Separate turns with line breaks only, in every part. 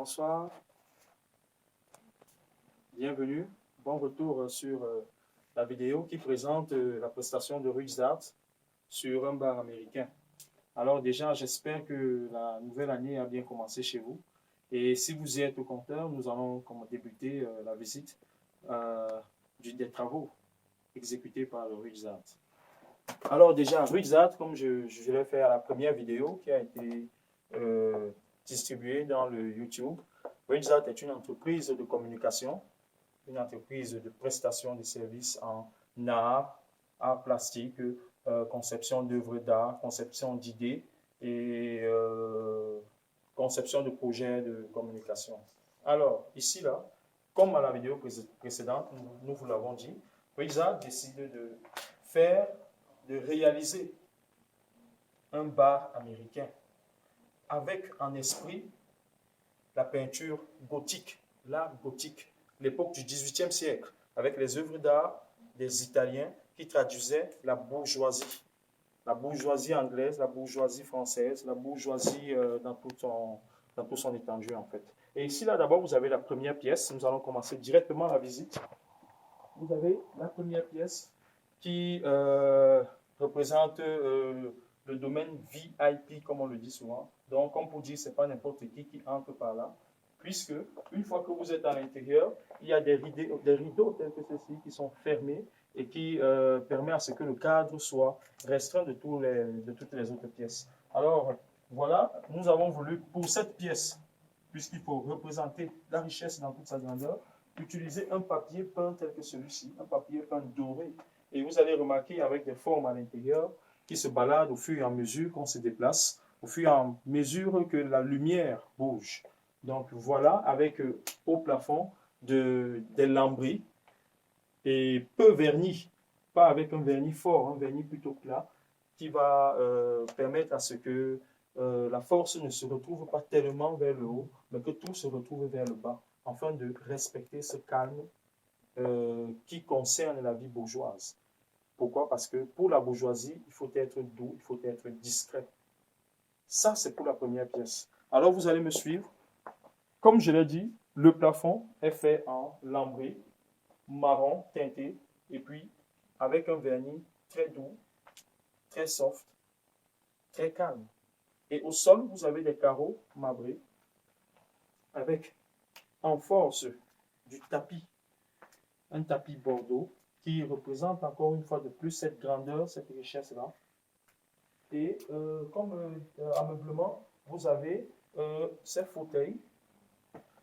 Bonsoir, bienvenue, bon retour sur la vidéo qui présente la prestation de RuxArt sur un bar américain. Alors déjà, j'espère que la nouvelle année a bien commencé chez vous. Et si vous y êtes au compteur, nous allons débuter la visite des travaux exécutés par le RuxArt. Alors déjà, RuxArt, comme je l'ai fait à la première vidéo qui a été distribuée dans le YouTube, RuxArt est une entreprise de communication, une entreprise de prestation de services en art plastique, conception d'œuvres d'art, conception d'idées et conception de projets de communication. Alors, ici, là, comme à la vidéo précédente, nous vous l'avons dit, RuxArt décide de réaliser un bar américain avec en esprit la peinture gothique, l'art gothique, l'époque du XVIIIe siècle, avec les œuvres d'art des Italiens qui traduisaient la bourgeoisie anglaise, la bourgeoisie française, la bourgeoisie dans tout son étendue en fait. Et ici, là, d'abord, vous avez la première pièce. Nous allons commencer directement la visite. Vous avez la première pièce qui représente le domaine VIP, comme on le dit souvent. Donc, comme pour dire, ce n'est pas n'importe qui entre par là, puisque une fois que vous êtes à l'intérieur, il y a des rideaux tels que ceux-ci qui sont fermés et qui permettent à ce que le cadre soit restreint de toutes les autres pièces. Alors, voilà, nous avons voulu, pour cette pièce, puisqu'il faut représenter la richesse dans toute sa grandeur, utiliser un papier peint tel que celui-ci, un papier peint doré. Et vous allez remarquer avec des formes à l'intérieur qui se baladent au fur et à mesure qu'on se déplace, au fur et à mesure que la lumière bouge. Donc voilà, avec au plafond des lambris et peu vernis, pas avec un vernis fort, un vernis plutôt plat, qui va permettre à ce que la force ne se retrouve pas tellement vers le haut, mais que tout se retrouve vers le bas, afin de respecter ce calme qui concerne la vie bourgeoise. Pourquoi? Parce que pour la bourgeoisie, il faut être doux, il faut être discret. Ça, c'est pour la première pièce. Alors, vous allez me suivre. Comme je l'ai dit, le plafond est fait en lambris, marron teinté, et puis avec un vernis très doux, très soft, très calme. Et au sol, vous avez des carreaux marbrés avec en force du tapis, un tapis bordeaux qui représente encore une fois de plus cette grandeur, cette richesse-là. Et comme ameublement, vous avez ces fauteuils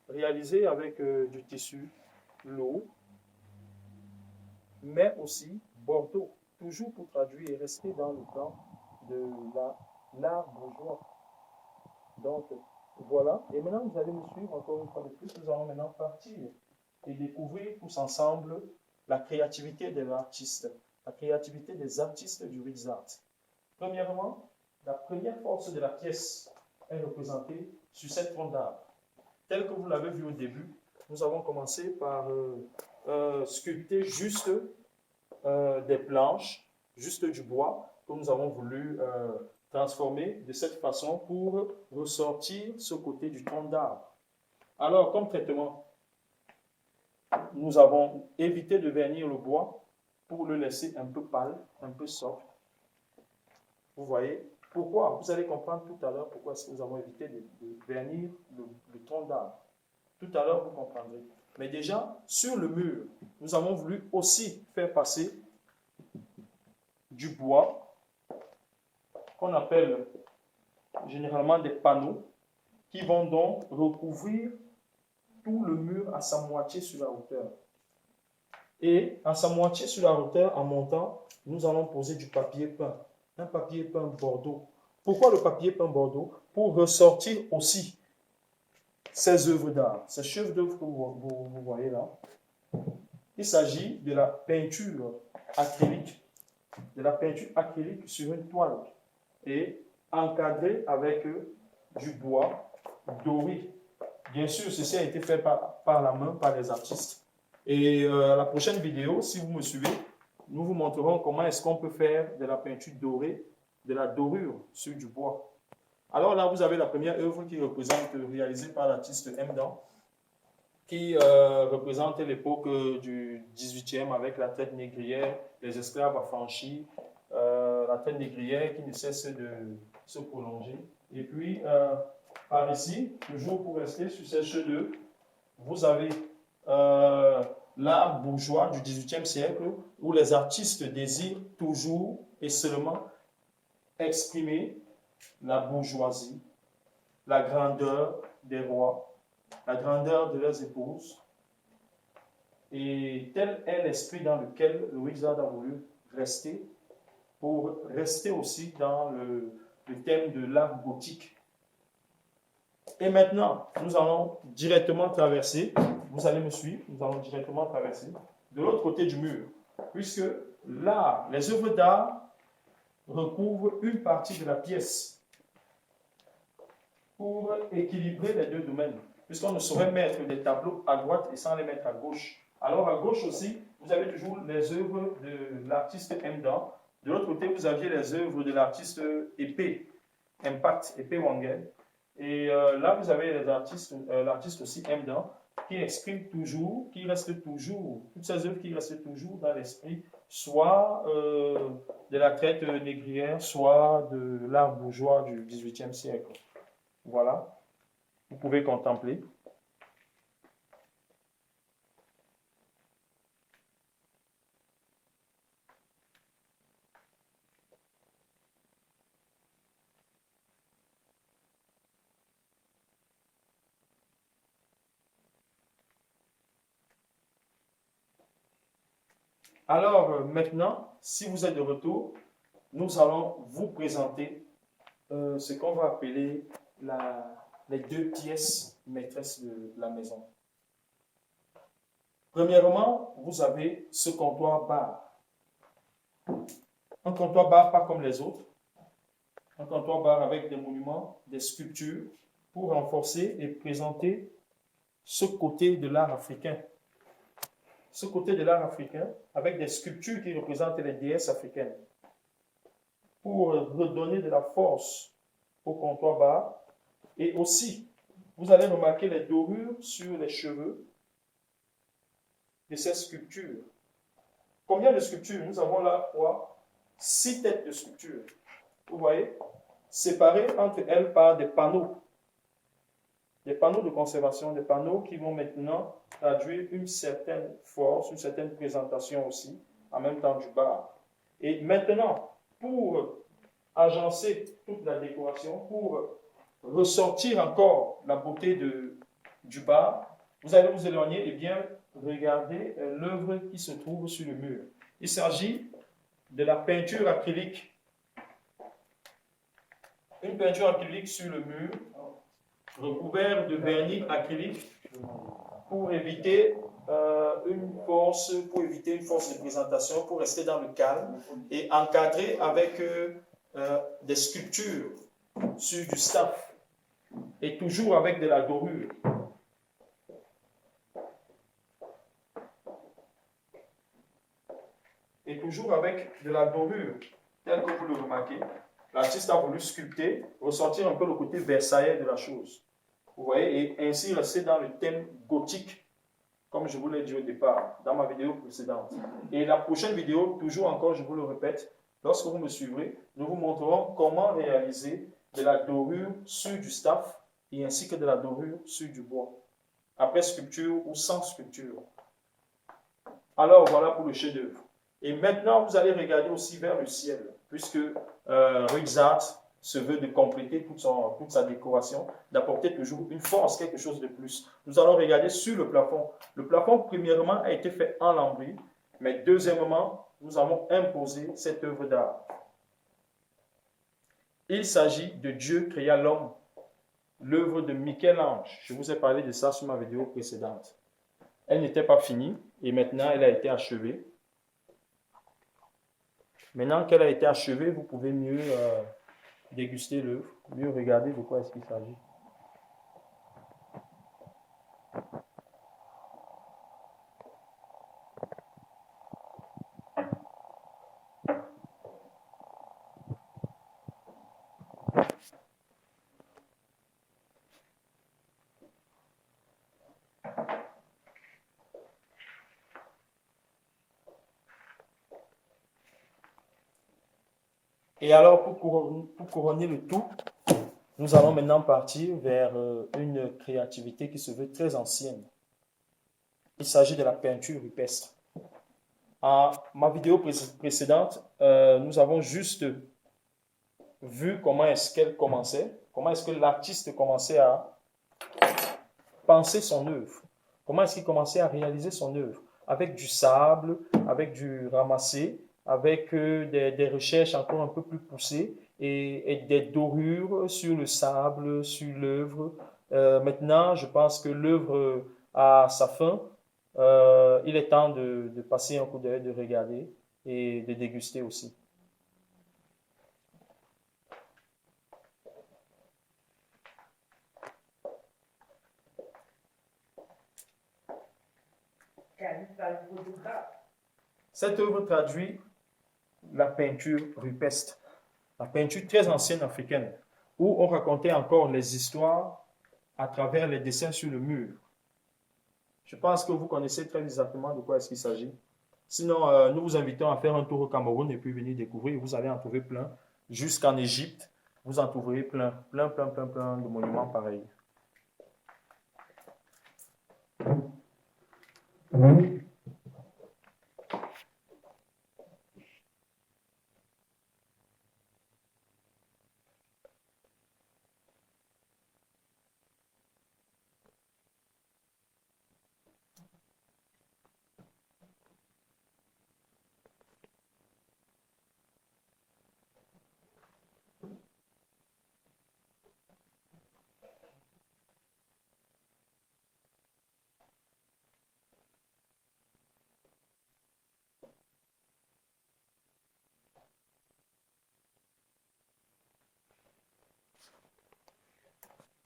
réalisés avec du tissu lourd, mais aussi bordeaux, toujours pour traduire et rester dans le temps de l'art bourgeois. Donc, voilà. Et maintenant, vous allez me suivre encore une fois de plus. Nous allons maintenant partir et découvrir tous ensemble la créativité de l'artiste, la créativité des artistes du RuxArt. Premièrement, la première force de la pièce est représentée sur cette fronde d'arbre. Tel que vous l'avez vu au début, nous avons commencé par sculpter juste des planches, juste du bois, que nous avons voulu transformer de cette façon pour ressortir ce côté du tronc d'arbre. Alors, comme traitement, nous avons évité de vernir le bois pour le laisser un peu pâle, un peu soft. Vous voyez? Pourquoi? Vous allez comprendre tout à l'heure pourquoi nous avons évité de vernir le tronc d'arbre. Tout à l'heure, vous comprendrez. Mais déjà, sur le mur, nous avons voulu aussi faire passer du bois qu'on appelle généralement des panneaux qui vont donc recouvrir tout le mur à sa moitié sur la hauteur. Et à sa moitié sur la hauteur, en montant, nous allons poser du papier peint, un papier peint bordeaux. Pourquoi le papier peint bordeaux? Pour ressortir aussi ces œuvres d'art, ces chefs d'œuvre que vous voyez là. Il s'agit de la peinture acrylique, sur une toile et encadrée avec du bois doré. Bien sûr, ceci a été fait par la main, par les artistes. Et la prochaine vidéo, si vous me suivez, nous vous montrerons comment est-ce qu'on peut faire de la peinture dorée, de la dorure sur du bois. Alors là, vous avez la première œuvre qui représente, réalisée par l'artiste Mdan, qui représente l'époque du 18e avec la traite négrière, les esclaves affranchis, la traite négrière qui ne cesse de se prolonger. Et puis, par ici, toujours pour rester sur ces chefs-d'œuvre, vous avez l'art bourgeois du 18e siècle où les artistes désirent toujours et seulement exprimer la bourgeoisie, la grandeur des rois, la grandeur de leurs épouses. Et tel est l'esprit dans lequel Louis Xavier a voulu rester, pour rester aussi dans le thème de l'art gothique. Et maintenant, nous allons directement traverser, vous allez me suivre, nous allons directement traverser de l'autre côté du mur, puisque là, les œuvres d'art recouvrent une partie de la pièce pour équilibrer les deux domaines, puisqu'on ne saurait mettre des tableaux à droite et sans les mettre à gauche. Alors à gauche aussi, vous avez toujours les œuvres de l'artiste Mdan. De l'autre côté, vous aviez les œuvres de l'artiste Épée, Impact, Épée Wangen. Et là, vous avez l'artiste aussi Mdan, qui exprime toujours, qui reste toujours, toutes ces œuvres qui restent toujours dans l'esprit, soit de la traite négrière, soit de l'art bourgeois du XVIIIe siècle. Voilà, vous pouvez contempler. Alors maintenant, si vous êtes de retour, nous allons vous présenter ce qu'on va appeler les deux pièces maîtresses de la maison. Premièrement, vous avez ce comptoir-bar. Un comptoir-bar pas comme les autres. Un comptoir-bar avec des monuments, des sculptures, pour renforcer et présenter ce côté de l'art africain. Ce côté de l'art africain avec des sculptures qui représentent les déesses africaines. Pour redonner de la force au comptoir-bar. Et aussi, vous allez remarquer les dorures sur les cheveux de ces sculptures. Combien de sculptures? Nous avons là 6 têtes de sculptures. Vous voyez, séparées entre elles par des panneaux. Des panneaux de conservation, des panneaux qui vont maintenant traduire une certaine force, une certaine présentation aussi, en même temps du bar. Et maintenant, pour agencer toute la décoration, pour ressortir encore la beauté du bar, vous allez vous éloigner et bien regarder l'œuvre qui se trouve sur le mur. Il s'agit de la peinture acrylique. Une peinture acrylique sur le mur, recouverte de vernis acrylique pour éviter une force de présentation, pour rester dans le calme et encadré avec des sculptures sur du staff et toujours avec de la dorure. Et toujours avec de la dorure, tel que vous le remarquez. L'artiste a voulu sculpter, ressortir un peu le côté versaillais de la chose. Vous voyez, et ainsi rester dans le thème gothique, comme je vous l'ai dit au départ, dans ma vidéo précédente. Et la prochaine vidéo, toujours encore, je vous le répète, lorsque vous me suivrez, nous vous montrerons comment réaliser de la dorure sur du staff et ainsi que de la dorure sur du bois, après sculpture ou sans sculpture. Alors voilà pour le chef-d'œuvre. Et maintenant, vous allez regarder aussi vers le ciel, puisque Ruixart se veut de compléter toute sa décoration, d'apporter toujours une force, quelque chose de plus. Nous allons regarder sur le plafond. Le plafond, premièrement, a été fait en lambris, mais deuxièmement, nous avons imposé cette œuvre d'art. Il s'agit de Dieu créa l'homme, l'œuvre de Michel-Ange. Je vous ai parlé de ça sur ma vidéo précédente. Elle n'était pas finie et maintenant elle a été achevée. Maintenant qu'elle a été achevée, vous pouvez mieux déguster l'œuvre, mieux regarder de quoi est-ce qu'il s'agit. Et alors, pour couronner le tout, nous allons maintenant partir vers une créativité qui se veut très ancienne. Il s'agit de la peinture rupestre. En ma vidéo précédente, nous avons juste vu comment est-ce qu'elle commençait, comment est-ce que l'artiste commençait à penser son œuvre, comment est-ce qu'il commençait à réaliser son œuvre, avec du sable, avec du ramassé, avec des recherches encore un peu plus poussées et des dorures sur le sable, sur l'œuvre. Maintenant, je pense que l'œuvre a sa fin. Il est temps de passer un coup d'œil, de regarder et de déguster aussi. Cette œuvre traduit la peinture rupestre, la peinture très ancienne africaine, où on racontait encore les histoires à travers les dessins sur le mur. Je pense que vous connaissez très exactement de quoi est-ce qu'il s'agit. Sinon, nous vous invitons à faire un tour au Cameroun et puis venir découvrir. Vous allez en trouver plein. Jusqu'en Égypte, vous en trouverez plein de monuments pareils.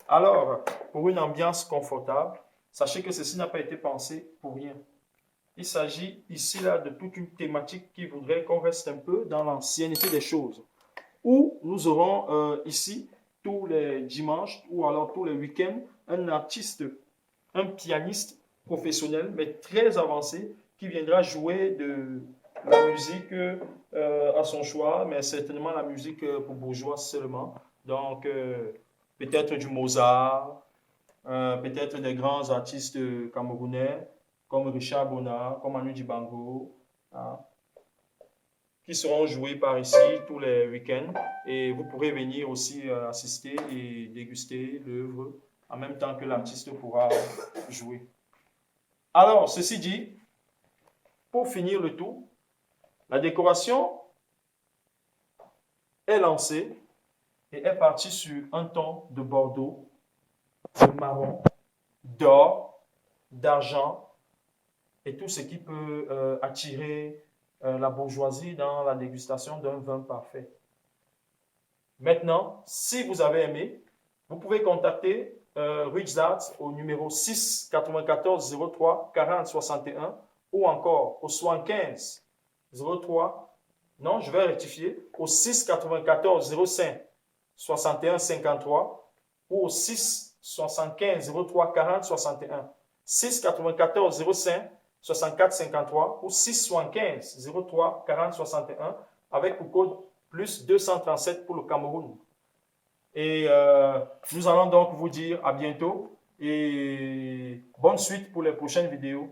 Alors, pour une ambiance confortable, sachez que ceci n'a pas été pensé pour rien. Il s'agit ici là de toute une thématique qui voudrait qu'on reste un peu dans l'ancienneté des choses. Où nous aurons ici tous les dimanches ou alors tous les week-ends un artiste, un pianiste professionnel mais très avancé qui viendra jouer de la musique à son choix, mais certainement la musique pour bourgeois seulement. Donc peut-être du Mozart, peut-être des grands artistes camerounais comme Richard Bonnat, comme Manu Dibango, hein, qui seront joués par ici tous les week-ends. Et vous pourrez venir aussi assister et déguster l'œuvre en même temps que l'artiste pourra jouer. Alors, ceci dit, pour finir le tout, la décoration est lancée et est partie sur un ton de bordeaux, de marron, d'or, d'argent et tout ce qui peut attirer la bourgeoisie dans la dégustation d'un vin parfait. Maintenant, si vous avez aimé, vous pouvez contacter Rich Arts au numéro 6 94 03 40 61 ou encore au 75 03, non, je vais rectifier, au 6 94 05 61 53 ou au 6 75 03 40 61. 6 94 05 64 53 ou 6 75 03 40 61 avec le code plus 237 pour le Cameroun. Et nous allons donc vous dire à bientôt et bonne suite pour les prochaines vidéos.